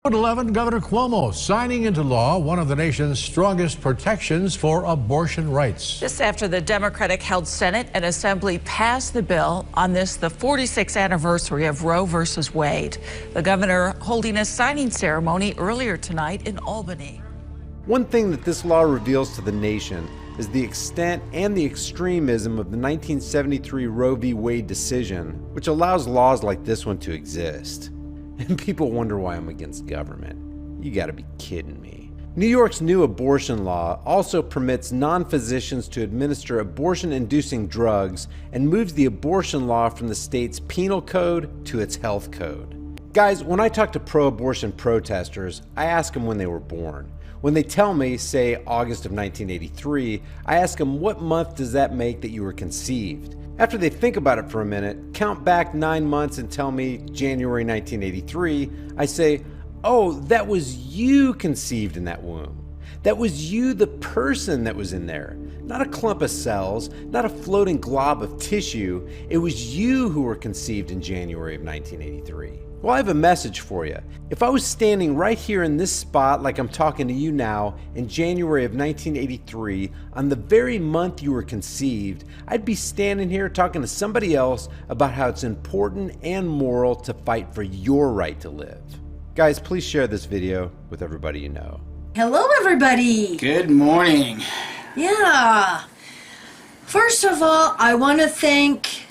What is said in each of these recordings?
At 11, Governor Cuomo signing into law one of the nation's strongest protections for abortion rights. Just after the Democratic-held Senate and Assembly passed the bill on this, the 46th anniversary of Roe versus Wade. The governor holding a signing ceremony earlier tonight in Albany. One thing that this law reveals to the nation is the extent and the extremism of the 1973 Roe v. Wade decision, which allows laws like this one to exist. And people wonder why I'm against government. You gotta be kidding me. New York's new abortion law also permits non-physicians to administer abortion-inducing drugs and moves the abortion law from the state's penal code to its health code. Guys, when I talk to pro-abortion protesters, I ask them when they were born. When they tell me, say, August of 1983, I ask them, what month does that make that you were conceived? After they think about it for a minute, count back 9 months and tell me January 1983, I say, oh, that was you conceived in that womb. That was you, the person that was in there. Not a clump of cells, not a floating glob of tissue. It was you who were conceived in January of 1983. Well, I have a message for you. If I was standing right here in this spot like I'm talking to you now in January of 1983, on the very month you were conceived, I'd be standing here talking to somebody else about how it's important and moral to fight for your right to live. Guys, please share this video with everybody you know. Hello, everybody. Good morning. Yeah. First of all, I want to thank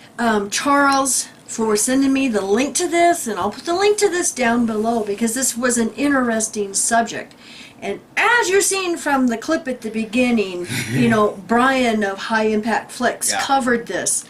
Charles for sending me the link to this, and I'll put the link to this down below because this was an interesting subject. And as you're seeing from the clip at the beginning, you know, Brian of High Impact Flicks covered this.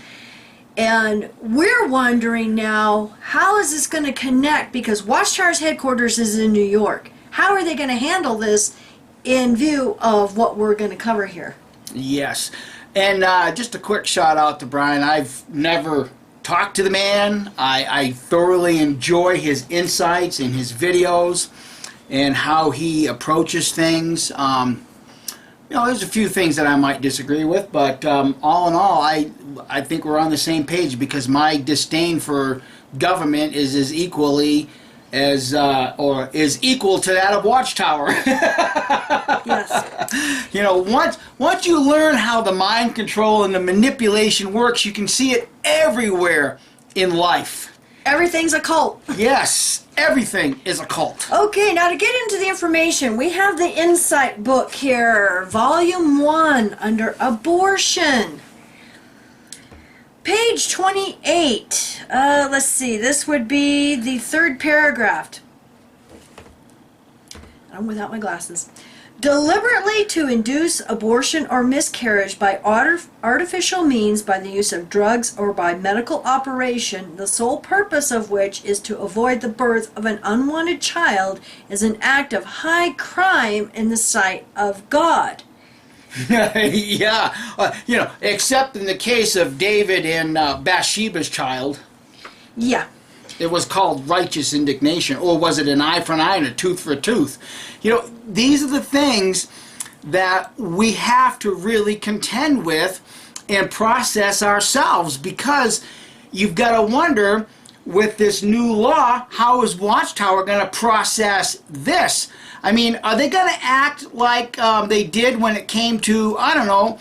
And we're wondering now, how is this going to connect? Because Watchtower's headquarters is in New York. How are they going to handle this in view of what we're going to cover here? Yes. And just a quick shout out to Brian. I've never talked to the man. I thoroughly enjoy his insights in his videos and how he approaches things. You know, there's a few things that I might disagree with, but all in all, I think we're on the same page because my disdain for government is as equally as or is equal to that of Watchtower. Yes. You know, once you learn how the mind control and the manipulation works, you can see it everywhere in life. Everything's a cult. Yes, everything is a cult. Okay, now to get into the information, we have the Insight book here, Volume 1, under Abortion. Page 28. Let's see, this would be the third paragraph. I'm without my glasses. Deliberately to induce abortion or miscarriage by artificial means by the use of drugs or by medical operation, the sole purpose of which is to avoid the birth of an unwanted child, is an act of high crime in the sight of God. Yeah, you know, except in the case of David and Bathsheba's child. Yeah. It was called righteous indignation, or was it an eye for an eye and a tooth for a tooth? You know, these are the things that we have to really contend with and process ourselves, because you've got to wonder, with this new law, how is Watchtower going to process this? I mean, are they going to act like they did when it came to, I don't know,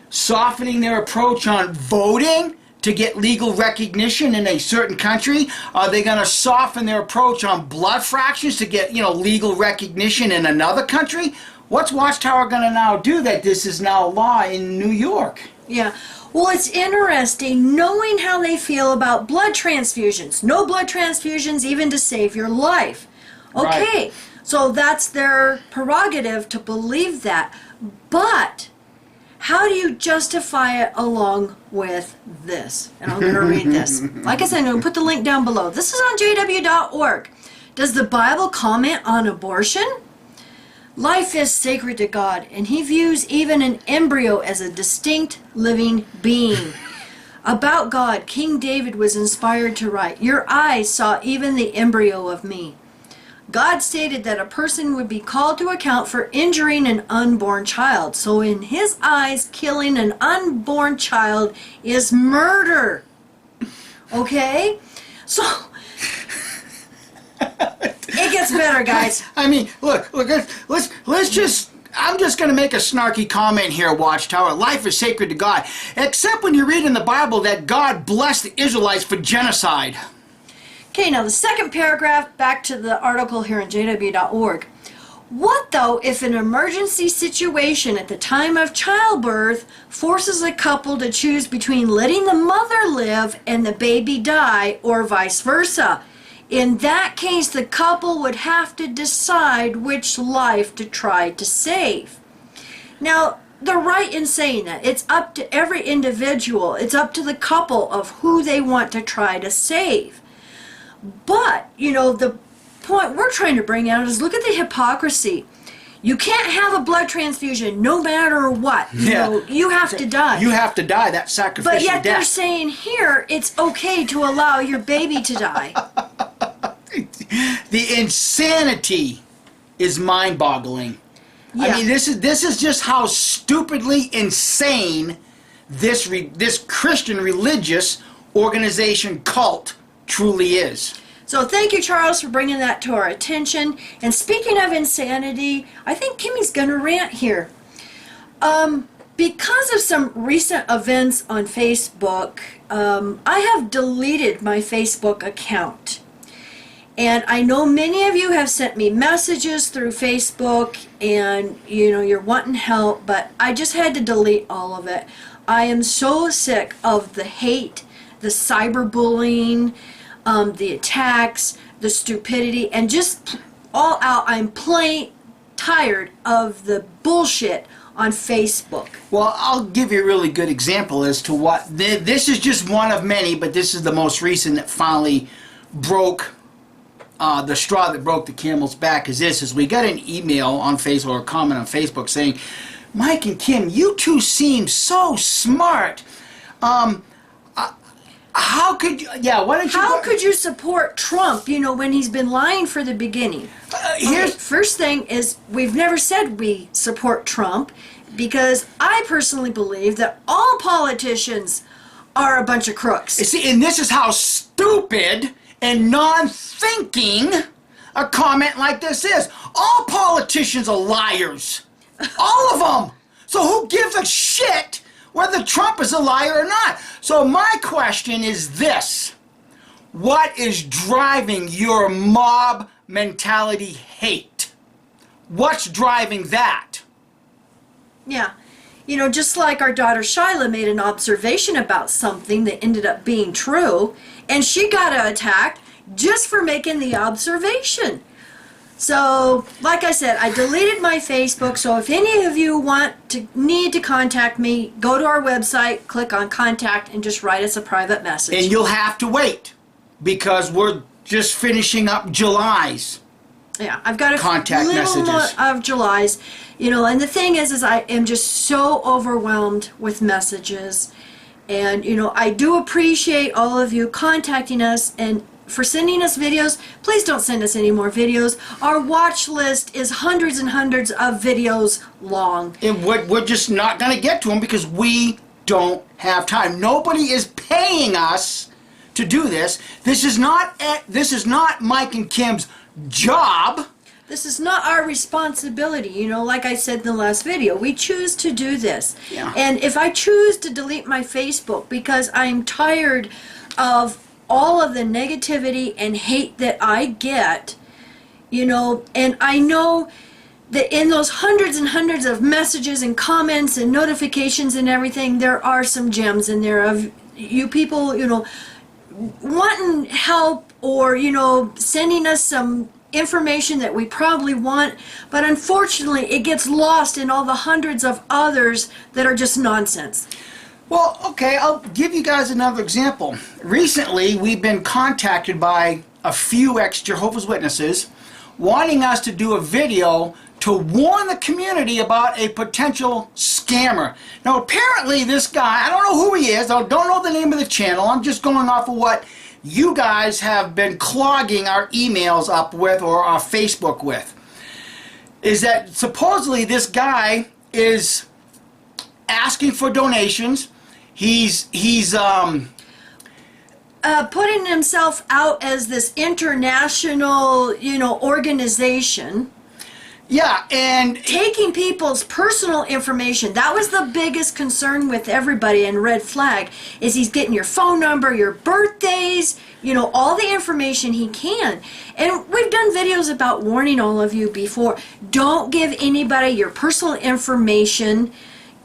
softening their approach on voting to get legal recognition in a certain country? Are they going to soften their approach on blood fractions to get, you know, legal recognition in another country? What's Watchtower going to now do that this is now law in New York? Yeah. Well, it's interesting knowing how they feel about blood transfusions. No blood transfusions even to save your life. Okay. Right. So that's their prerogative to believe that. But how do you justify it along with this? And I'm going to read this. Like I said, I'm going to put the link down below. This is on jw.org. Does the Bible comment on abortion? Life is sacred to God, and He views even an embryo as a distinct living being. About God, King David was inspired to write, "Your eyes saw even the embryo of me." God stated that a person would be called to account for injuring an unborn child. So in His eyes, killing an unborn child is murder. Okay? So it gets better, guys. I mean, look, let's just. I'm just going to make a snarky comment here, Watchtower. Life is sacred to God, except when you read in the Bible that God blessed the Israelites for genocide. Okay, now the second paragraph, back to the article here on jw.org. What though if an emergency situation at the time of childbirth forces a couple to choose between letting the mother live and the baby die, or vice versa? In that case, the couple would have to decide which life to try to save. Now, they're right in saying that. It's up to every individual. It's up to the couple of who they want to try to save. But, the point we're trying to bring out is look at the hypocrisy. You can't have a blood transfusion no matter what. You have to die. You have to die, that sacrificial But yet death. they're saying here it's okay to allow your baby to die. The insanity is mind-boggling. Yeah. I mean, this is just how stupidly insane this Christian religious organization cult truly is. So thank you, Charles, for bringing that to our attention. And speaking of insanity, I think Kimmy's going to rant here. Because of some recent events on Facebook, I have deleted my Facebook account. And I know many of you have sent me messages through Facebook and, you're wanting help, but I just had to delete all of it. I am so sick of the hate, the cyberbullying, the attacks, the stupidity, and just all out, I'm plain tired of the bullshit on Facebook. Well, I'll give you a really good example as to what, this is just one of many, but this is the most recent that finally broke the straw that broke the camel's back. Is we got an email on Facebook, or a comment on Facebook saying, Mike and Kim, you two seem so smart. How could you, How could you support Trump, when he's been lying for the beginning? First thing is, we've never said we support Trump, because I personally believe that all politicians are a bunch of crooks. See, and this is how stupid and non-thinking a comment like this is. All politicians are liars. All of them. So who gives a shit whether Trump is a liar or not? So my question is this. What is driving your mob mentality hate? What's driving that? Yeah. Just like our daughter Shyla made an observation about something that ended up being true, and she got attacked just for making the observation. So, like I said, I deleted my Facebook, so if any of you need to contact me, go to our website, click on contact, and just write us a private message. And you'll have to wait, because we're just finishing up July's. Yeah, I've got a contact little messages more of July's, and the thing is I am just so overwhelmed with messages, and I do appreciate all of you contacting us and for sending us videos. Please don't send us any more videos. Our watch list is hundreds and hundreds of videos long. And we're just not going to get to them because we don't have time. Nobody is paying us to do this. This is not Mike and Kim's job. This is not our responsibility. Like I said in the last video, we choose to do this. Yeah. And if I choose to delete my Facebook because I'm tired of all of the negativity and hate that I get, and I know that in those hundreds and hundreds of messages and comments and notifications and everything, there are some gems in there of you people, wanting help or, sending us some information that we probably want, but unfortunately it gets lost in all the hundreds of others that are just nonsense. Well, okay, I'll give you guys another example. Recently, we've been contacted by a few ex-Jehovah's Witnesses wanting us to do a video to warn the community about a potential scammer. Now, apparently this guy, I don't know who he is, I don't know the name of the channel, I'm just going off of what you guys have been clogging our emails up with or our Facebook with, is that supposedly this guy is asking for donations. He's putting himself out as this international, organization. Yeah, and Taking people's personal information. That was the biggest concern with everybody in Red Flag, is he's getting your phone number, your birthdays, all the information he can. And we've done videos about warning all of you before. Don't give anybody your personal information,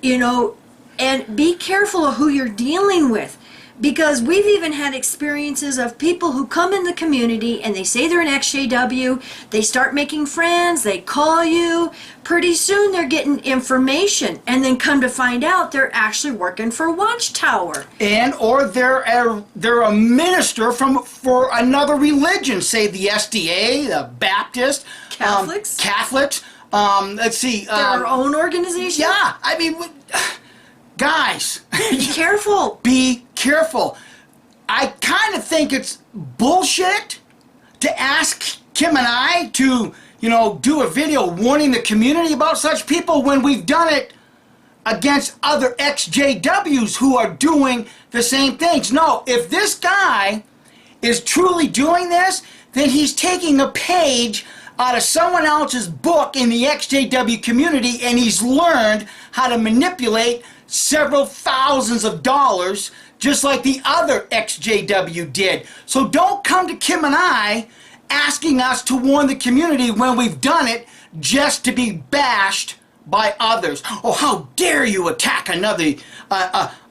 and be careful of who you're dealing with. Because we've even had experiences of people who come in the community and they say they're an XJW, they start making friends, they call you, pretty soon they're getting information, and then come to find out they're actually working for Watchtower. or they're a minister for another religion, say the SDA, the Baptist, Catholics. Let's see, Their own organization. yeah, I mean, guys, Be careful. be careful. I kind of think it's bullshit to ask Kim and I to, do a video warning the community about such people when we've done it against other XJWs who are doing the same things. No, if this guy is truly doing this, then he's taking a page out of someone else's book in the XJW community, and he's learned how to manipulate several thousands of dollars just like the other XJW did. So don't come to Kim and I asking us to warn the community when we've done it just to be bashed by others. Oh, how dare you attack another XJW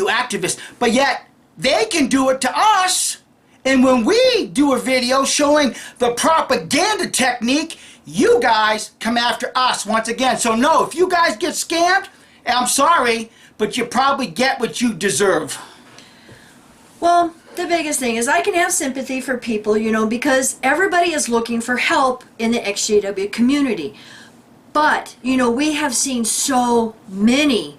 activist, but yet they can do it to us. And when we do a video showing the propaganda technique, you guys come after us once again. So no, if you guys get scammed, I'm sorry, but you probably get what you deserve. Well, the biggest thing is I can have sympathy for people, because everybody is looking for help in the XJW community. But, we have seen so many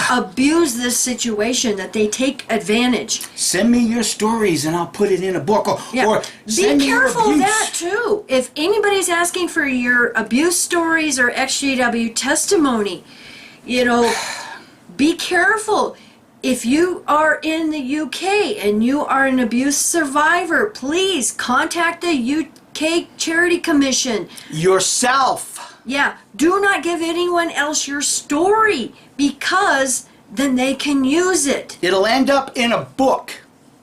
abuse this situation that they take advantage. Send me your stories and I'll put it in a book. Or send be me your careful of abuse. that too. If anybody's asking for your abuse stories or XJW testimony, be careful. If you are in the UK and you are an abuse survivor, please contact the UK Charity Commission. Yourself. Yeah, do not give anyone else your story, because then they can use it. It'll end up in a book.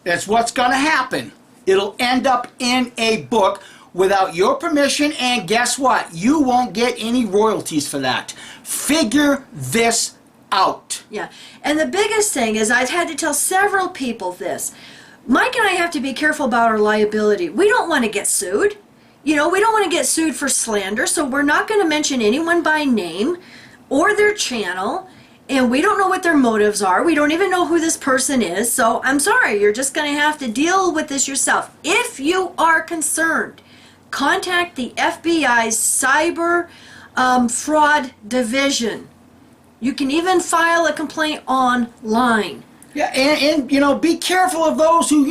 That's what's going to happen. It'll end up in a book without your permission, and guess what? You won't get any royalties for that. Figure this out. Yeah, and the biggest thing is I've had to tell several people this. Mike and I have to be careful about our liability. We don't want to get sued. We don't want to get sued for slander, so we're not going to mention anyone by name or their channel, and we don't know what their motives are. We don't even know who this person is, so I'm sorry, you're just going to have to deal with this yourself. If you are concerned, contact the FBI's Cyber Fraud Division. You can even file a complaint online. Yeah, and be careful of those who,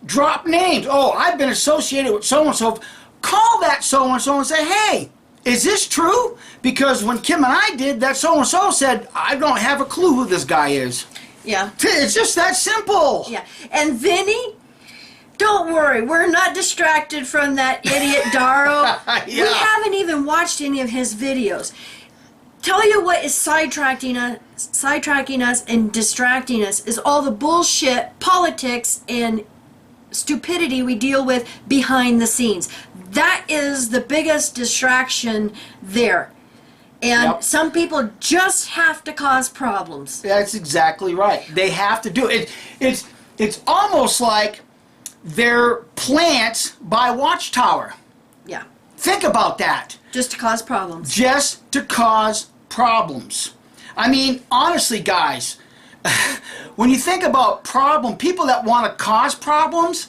drop names. Oh, I've been associated with so-and-so. Call that so-and-so and say, hey, is this true? Because when Kim and I did, that so-and-so said, I don't have a clue who this guy is. Yeah. It's just that simple. Yeah. And Vinny, don't worry, we're not distracted from that idiot Daro. Yeah. We haven't even watched any of his videos. Tell you what is sidetracking us and distracting us is all the bullshit, politics, and stupidity we deal with behind the scenes. That is the biggest distraction there. And some people just have to cause problems. That's exactly right. They have to do it. It's almost like they're plants by Watchtower. Yeah. Think about that. Just to cause problems. Just to cause problems. I mean, honestly, guys, when you think about people that want to cause problems,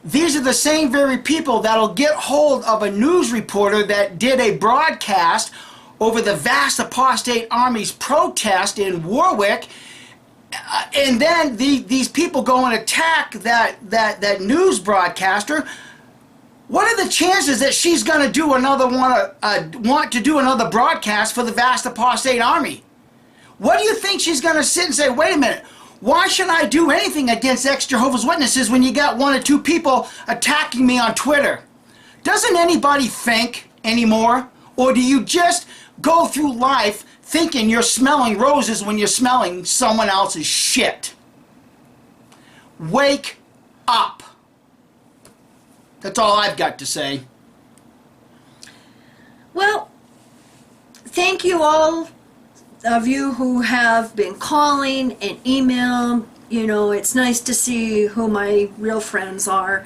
these are the same very people that'll get hold of a news reporter that did a broadcast over the vast apostate army's protest in Warwick, and then these people go and attack that news broadcaster. What are the chances that she's going to do want to do another broadcast for the vast apostate army? What do you think she's going to sit and say, wait a minute, Why should I do anything against ex-Jehovah's Witnesses when you got 1 or 2 people attacking me on Twitter? Doesn't anybody think anymore? Or do you just go through life thinking you're smelling roses when you're smelling someone else's shit? Wake up. That's all I've got to say. Well, thank you all of you who have been calling and email. You know, it's nice to see who my real friends are,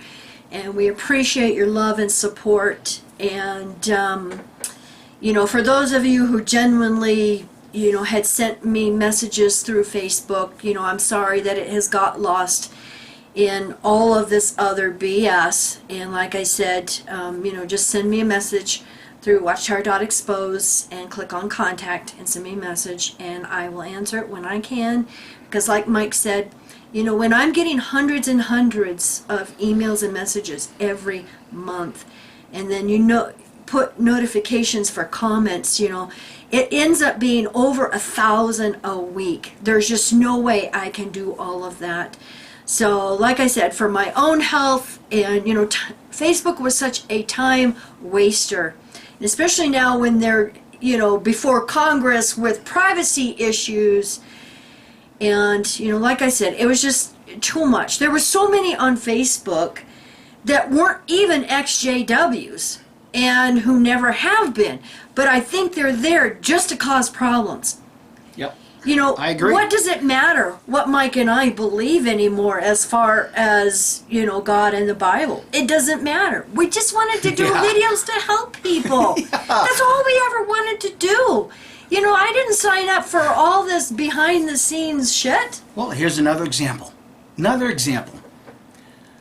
and we appreciate your love and support. And you know, for those of you who genuinely, you know, had sent me messages through Facebook, you know, I'm sorry that it has got lost in all of this other BS. And like I said, you know, just send me a message through watchtower.expose and click on contact and send me a message, and I will answer it when I can. Because like Mike said, you know, when I'm getting hundreds and hundreds of emails and messages every month, and then, you know, put notifications for comments, you know, it ends up being over 1,000 a week. There's just no way I can do all of that. So like I said, for my own health, and you know, Facebook was such a time waster, and especially now when they're, you know, before Congress with privacy issues. And you know, like I said, it was just too much. There were so many on Facebook that weren't even ex-JWs and who never have been, but I think they're there just to cause problems. Yep. You know, I agree. What does it matter what Mike and I believe anymore as far as, you know, God and the Bible? It doesn't matter. We just wanted to do videos to help people. That's all we ever wanted to do. You know, I didn't sign up for all this behind the scenes shit. Well, here's another example. Another example.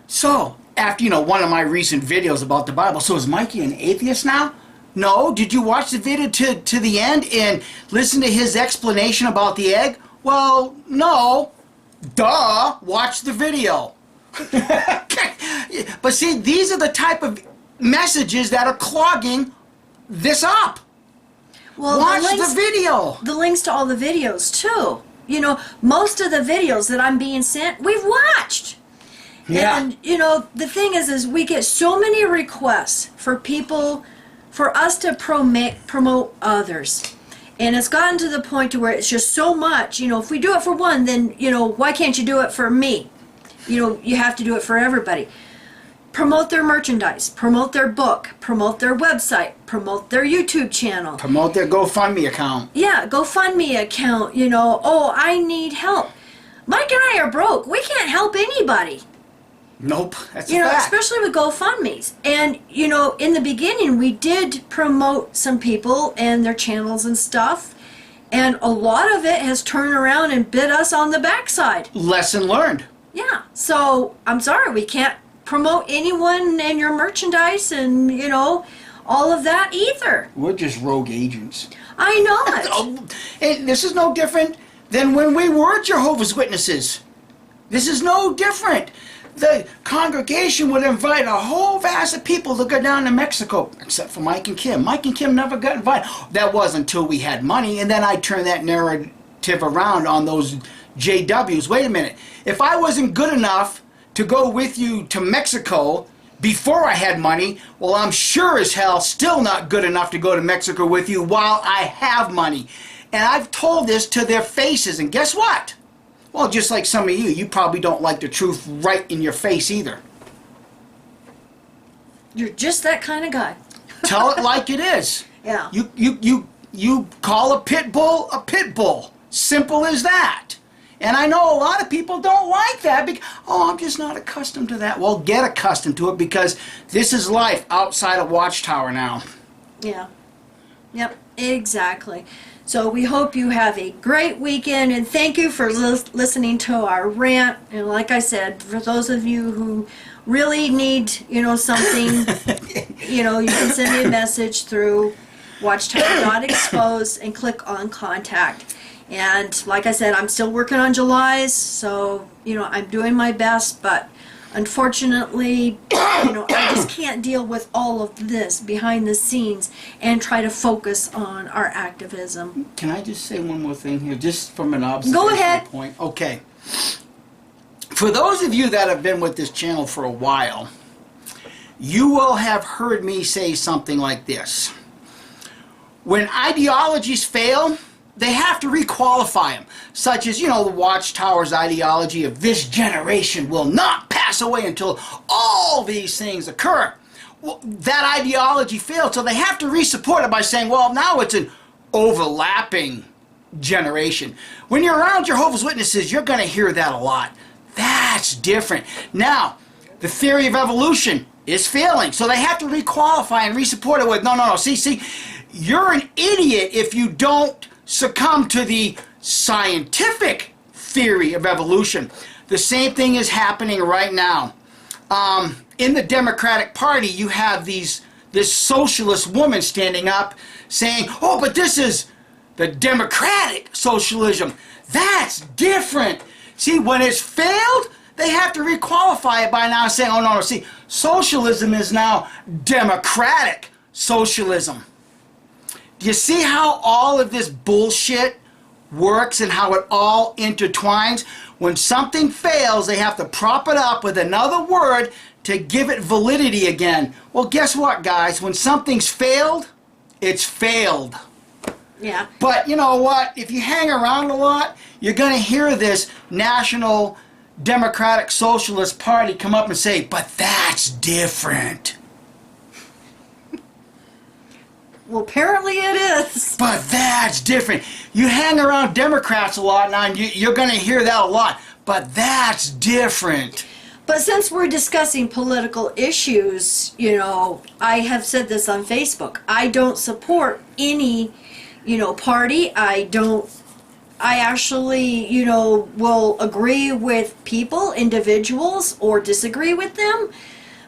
So, after, you know, one of my recent videos about the Bible, so is Mikey an atheist now? No. Did you watch the video to the end and listen to his explanation about the egg? Well, no. Duh. Watch the video. But see, these are the type of messages that are clogging this up. Well, watch the video. The links to all the videos, too. You know, most of the videos that I'm being sent, we've watched. Yeah. And, you know, the thing is we get so many requests for people, for us to promote others. And it's gotten to the point to where it's just so much, you know, if we do it for one, then, you know, why can't you do it for me? You know, you have to do it for everybody. Promote their merchandise, promote their book, promote their website, promote their YouTube channel. Promote their GoFundMe account. Yeah, GoFundMe account, you know, oh, I need help. Mike and I are broke. We can't help anybody. Nope, that's You a know, fact. especially with GoFundMes. And, you know, in the beginning, we did promote some people and their channels and stuff. And a lot of it has turned around and bit us on the backside. Lesson learned. Yeah, so I'm sorry, we can't promote anyone and your merchandise and, you know, all of that either. We're just rogue agents. I know it. Oh, and this is no different than when we were Jehovah's Witnesses. This is no different. The congregation would invite a whole vast of people to go down to Mexico, except for Mike and Kim. Mike and Kim never got invited. That was until we had money, and then I turned that narrative around on those JWs. Wait a minute. If I wasn't good enough to go with you to Mexico before I had money, well, I'm sure as hell still not good enough to go to Mexico with you while I have money. And I've told this to their faces, and guess what? Well, just like some of you, you probably don't like the truth right in your face either. You're just that kind of guy. Tell it like it is. Yeah. You call a pit bull a pit bull. Simple as that. And I know a lot of people don't like that because, oh, I'm just not accustomed to that. Well, get accustomed to it because this is life outside of Watchtower now. Yeah. Yep, exactly. So we hope you have a great weekend, and thank you for listening to our rant. And like I said, for those of you who really need, you know, something, you know, you can send me a message through watchtower.expose and click on contact. And like I said, I'm still working on July's, so, you know, I'm doing my best, but unfortunately, you know, I just can't deal with all of this behind the scenes and try to focus on our activism. Can I just say one more thing here, just from an observation Go ahead. point? Okay. For those of you that have been with this channel for a while, you will have heard me say something like this. When ideologies fail, they have to requalify them, such as, the Watchtower's ideology of this generation will not pass away until all these things occur. Well, that ideology failed, so they have to re-support it by saying, well, now it's an overlapping generation. When you're around Jehovah's Witnesses, you're going to hear that a lot. That's different. Now, the theory of evolution is failing, so they have to requalify and re-support it with, no, see, you're an idiot if you don't succumb to the scientific theory of evolution. The same thing is happening right now. In the Democratic Party, you have this socialist woman standing up saying, oh, but this is the democratic socialism. That's different. See, when it's failed, they have to requalify it by now saying, oh, no, see, socialism is now democratic socialism. Do you see how all of this bullshit works and how it all intertwines? When something fails, they have to prop it up with another word to give it validity again. Well, guess what, guys? When something's failed, it's failed. Yeah. But you know what? If you hang around a lot, you're going to hear this National Democratic Socialist Party come up and say, but that's different. Well, apparently it is. But that's different. You hang around Democrats a lot now, and you're going to hear that a lot. But that's different. But since we're discussing political issues, I have said this on Facebook. I don't support any, party. I actually, will agree with people, individuals, or disagree with them.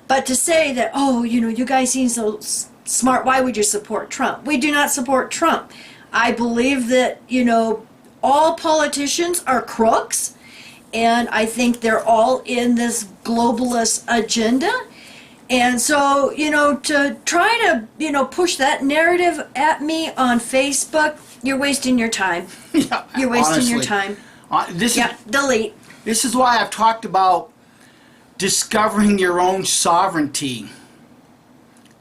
But to say that, oh, you guys seem so smart, why would you support Trump? We do not support Trump. I believe that, all politicians are crooks, and I think they're all in this globalist agenda. And so, to try to, push that narrative at me on Facebook, you're wasting your time. Yeah, You're wasting honestly, your time. Delete. This is why I've talked about discovering your own sovereignty.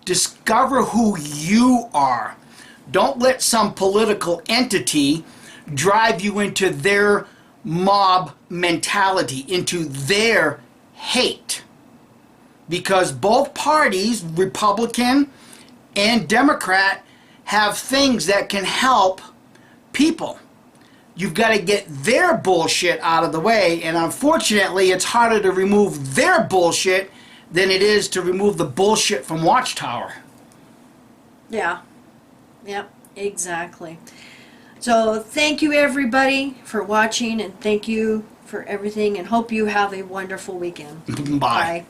Discover who you are. Don't let some political entity drive you into their mob mentality, into their hate. Because both parties, Republican and Democrat, have things that can help people. You've got to get their bullshit out of the way, and unfortunately it's harder to remove their bullshit than it is to remove the bullshit from Watchtower. Yeah. Yep, exactly. So thank you everybody for watching, and thank you for everything, and hope you have a wonderful weekend. Bye. Bye.